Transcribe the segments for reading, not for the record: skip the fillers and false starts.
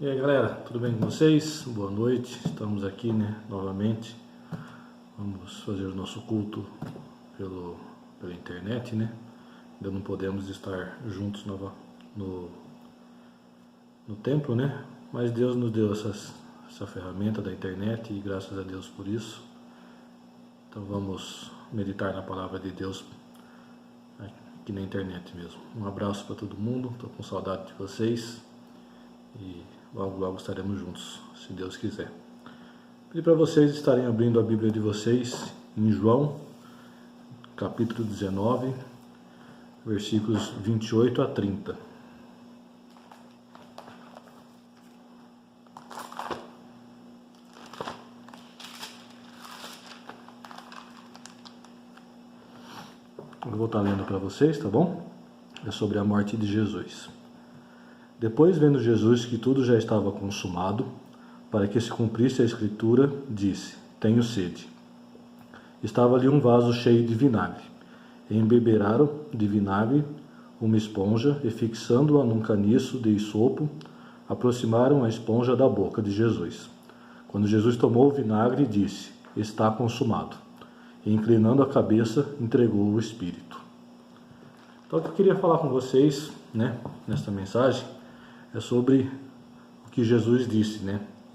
E aí galera, tudo bem com vocês? Boa noite, estamos aqui novamente. Vamos fazer o nosso culto pela internet, Ainda não podemos estar juntos no templo, Mas Deus nos deu essa ferramenta da internet e graças a Deus por isso. Então vamos meditar na palavra de Deus aqui na internet mesmo. Um abraço para todo mundo, estou com saudade de vocês e logo estaremos juntos, se Deus quiser. Pedi para vocês estarem abrindo a Bíblia de vocês em João, capítulo 19, versículos 28 a 30. Eu vou estar lendo para vocês, tá bom? É sobre a morte de Jesus. Depois, vendo Jesus que tudo já estava consumado, para que se cumprisse a Escritura, disse: Tenho sede. Estava ali um vaso cheio de vinagre. Embeberaram de vinagre uma esponja e, fixando-a num caniço de isopo, aproximaram a esponja da boca de Jesus. Quando Jesus tomou o vinagre, disse: Está consumado. E, inclinando a cabeça, entregou o Espírito. Então, o que eu queria falar com vocês, nesta mensagem, é sobre o que Jesus disse,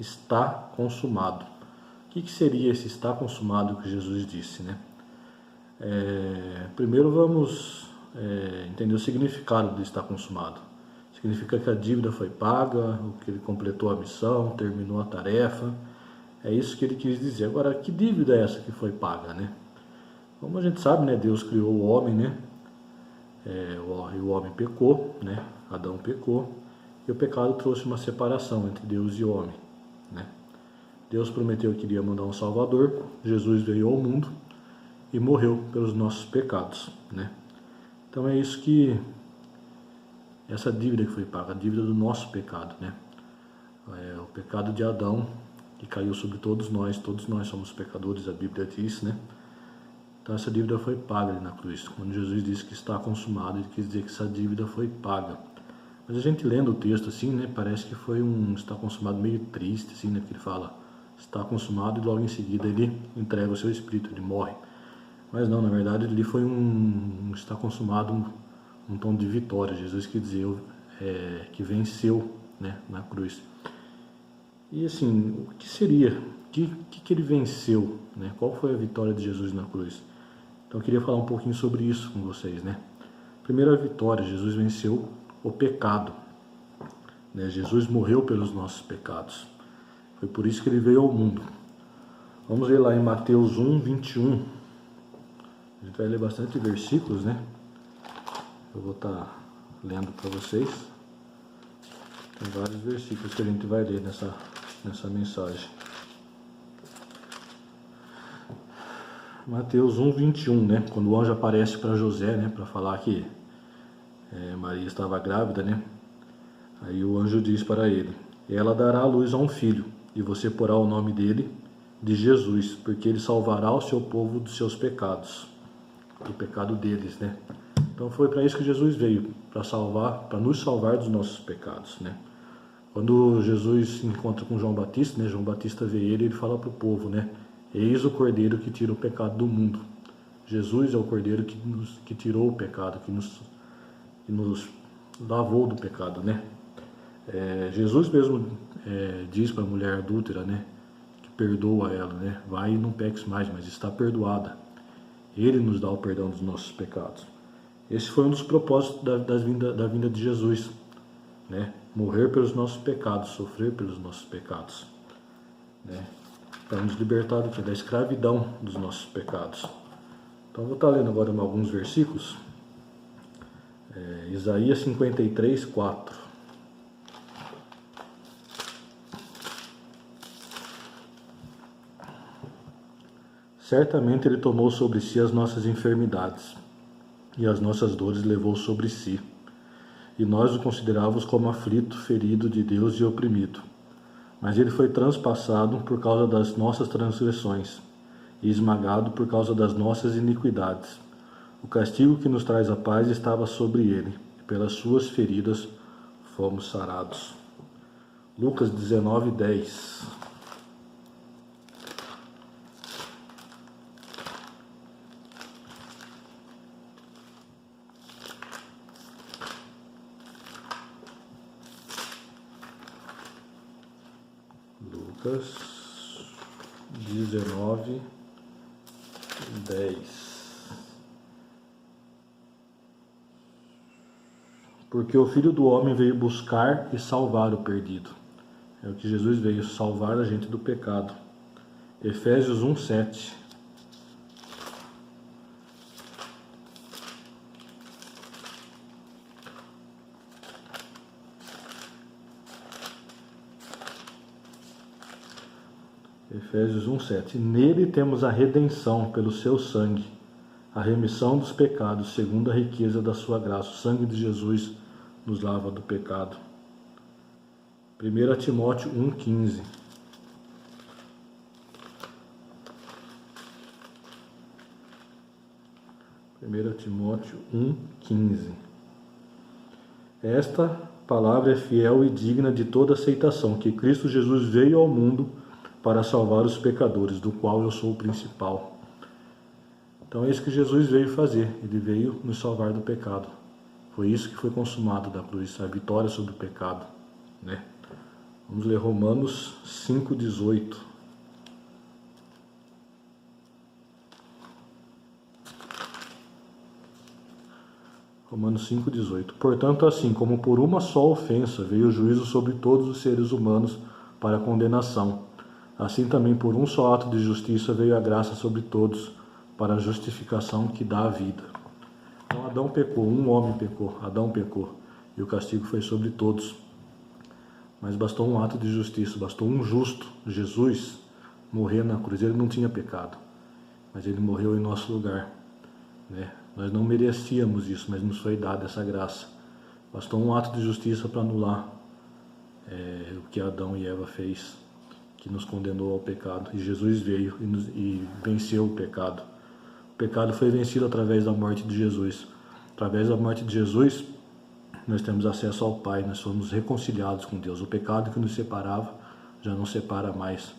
Está consumado. O que seria esse está consumado que Jesus disse, Primeiro vamos entender o significado de estar consumado. Significa que a dívida foi paga, que ele completou a missão, terminou a tarefa. É isso que ele quis dizer. Agora, que dívida é essa que foi paga, Como a gente sabe, Deus criou o homem, e o homem pecou, Adão pecou. E o pecado trouxe uma separação entre Deus e o homem, Deus prometeu que iria mandar um Salvador. Jesus veio ao mundo e morreu pelos nossos pecados, Então é isso que essa dívida que foi paga, a dívida do nosso pecado, o pecado de Adão que caiu sobre todos nós somos pecadores, a Bíblia diz, Então essa dívida foi paga ali na cruz. Quando Jesus disse que está consumado, ele quis dizer que essa dívida foi paga. Mas a gente lendo o texto assim, parece que foi está consumado meio triste, assim, porque ele fala, está consumado, e logo em seguida ele entrega o seu espírito, ele morre. Mas não, na verdade ele foi está consumado, um tom de vitória. Jesus quis dizer que venceu, na cruz. E assim, o que seria? O que ele venceu, Qual foi a vitória de Jesus na cruz? Então eu queria falar um pouquinho sobre isso com vocês, Primeira vitória, Jesus venceu o pecado, Jesus morreu pelos nossos pecados. Foi por isso que ele veio ao mundo. Vamos ver lá em Mateus 1, 21. A gente vai ler bastante versículos, Eu vou estar lendo para vocês. Tem vários versículos que a gente vai ler nessa mensagem. Mateus 1, 21, Quando o anjo aparece para José, para falar que Maria estava grávida, Aí o anjo diz para ele: Ela dará à luz a um filho, e você porá o nome dele de Jesus, porque ele salvará o seu povo dos seus pecados, do pecado deles, Então foi para isso que Jesus veio, para nos salvar dos nossos pecados, Quando Jesus se encontra com João Batista, João Batista vê ele fala para o povo, Eis o Cordeiro que tira o pecado do mundo. Jesus é o Cordeiro que tirou o pecado, que nos lavou do pecado, Jesus mesmo diz para a mulher adúltera, que perdoa ela, vai e não peques mais, mas está perdoada. Ele nos dá o perdão dos nossos pecados. Esse foi um dos propósitos da vinda de Jesus, morrer pelos nossos pecados, sofrer pelos nossos pecados, para nos libertar da escravidão dos nossos pecados. Então eu vou estar lendo agora alguns versículos. Isaías 53, 4. Certamente ele tomou sobre si as nossas enfermidades, e as nossas dores levou sobre si. E nós o considerávamos como aflito, ferido de Deus e oprimido. Mas ele foi transpassado por causa das nossas transgressões, e esmagado por causa das nossas iniquidades. O castigo que nos traz a paz estava sobre ele, e pelas suas feridas fomos sarados. Lucas 19:10. Lucas 19:10. Porque o Filho do Homem veio buscar e salvar o perdido. É o que Jesus veio, salvar a gente do pecado. Efésios 1:7. Efésios 1:7. Nele temos a redenção pelo seu sangue, a remissão dos pecados, segundo a riqueza da sua graça. O sangue de Jesus nos lava do pecado. 1 Timóteo 1:15. Timóteo 1:15. Esta palavra é fiel e digna de toda aceitação, que Cristo Jesus veio ao mundo para salvar os pecadores, do qual eu sou o principal. Então é isso que Jesus veio fazer, ele veio nos salvar do pecado. Foi isso que foi consumado da cruz, a vitória sobre o pecado, né? Vamos ler Romanos 5:18. Romanos 5:18. Portanto, assim como por uma só ofensa veio o juízo sobre todos os seres humanos para condenação, assim também por um só ato de justiça veio a graça sobre todos para a justificação que dá a vida. Então Adão pecou, um homem pecou, Adão pecou, e o castigo foi sobre todos. Mas bastou um ato de justiça, bastou um justo, Jesus, morrer na cruz. Ele não tinha pecado, mas ele morreu em nosso lugar, né? Nós não merecíamos isso, mas nos foi dada essa graça. Bastou um ato de justiça para anular o que Adão e Eva fez, que nos condenou ao pecado. E Jesus veio e venceu o pecado. O pecado foi vencido através da morte de Jesus. Através da morte de Jesus, nós temos acesso ao Pai, nós somos reconciliados com Deus. O pecado que nos separava já não separa mais.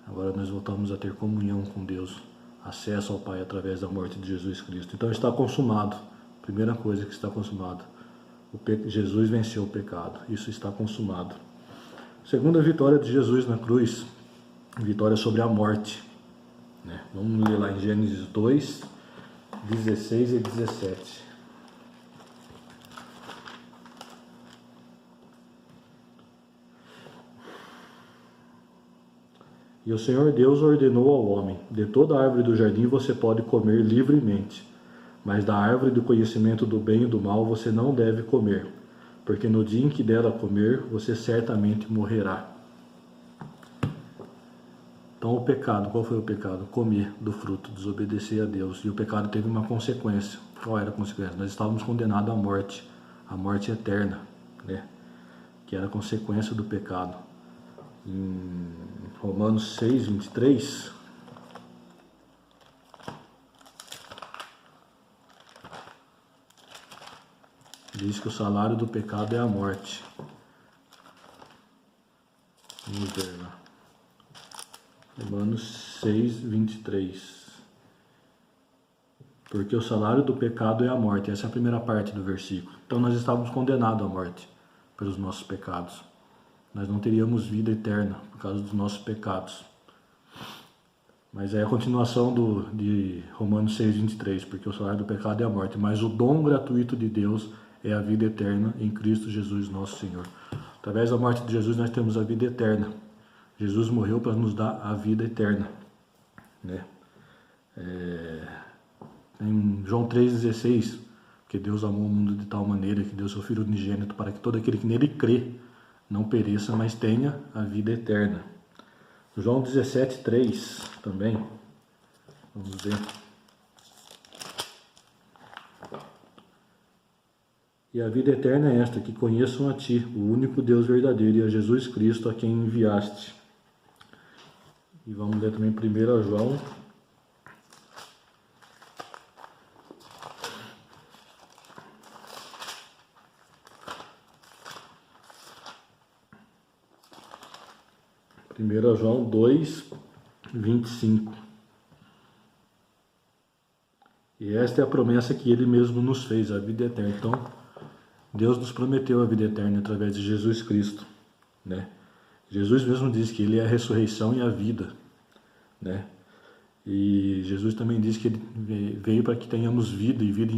Agora nós voltamos a ter comunhão com Deus, acesso ao Pai através da morte de Jesus Cristo. Então está consumado. Primeira coisa que está consumado. Jesus venceu o pecado. Isso está consumado. Segunda vitória de Jesus na cruz, vitória sobre a morte, né? Vamos ler lá em Gênesis 2, 16 e 17. E o Senhor Deus ordenou ao homem: de toda árvore do jardim você pode comer livremente, mas da árvore do conhecimento do bem e do mal você não deve comer, porque no dia em que dela comer, você certamente morrerá. Então o pecado, qual foi o pecado? Comer do fruto, desobedecer a Deus. E o pecado teve uma consequência. Qual era a consequência? Nós estávamos condenados à morte eterna, né? Que era a consequência do pecado. Em Romanos 6, 23, diz que o salário do pecado é a morte. Vamos ver lá. Romanos 6, 23. Porque o salário do pecado é a morte. Essa é a primeira parte do versículo. Então nós estávamos condenados à morte pelos nossos pecados. Nós não teríamos vida eterna por causa dos nossos pecados. Mas é a continuação de Romanos 6, 23. Porque o salário do pecado é a morte. Mas o dom gratuito de Deus é a vida eterna em Cristo Jesus nosso Senhor. Através da morte de Jesus nós temos a vida eterna. Jesus morreu para nos dar a vida eterna, né? Em João 3,16, que Deus amou o mundo de tal maneira que deu seu Filho unigênito para que todo aquele que nele crê não pereça, mas tenha a vida eterna. João 17,3 também, vamos ver. E a vida eterna é esta, que conheçam a Ti, o único Deus verdadeiro, e a Jesus Cristo, a quem enviaste. E vamos ler também 1 João 1 João 2, 25. E esta é a promessa que Ele mesmo nos fez, a vida eterna. Então, Deus nos prometeu a vida eterna através de Jesus Cristo, né? Jesus mesmo disse que Ele é a ressurreição e a vida, né? E Jesus também disse que Ele veio para que tenhamos vida e vida em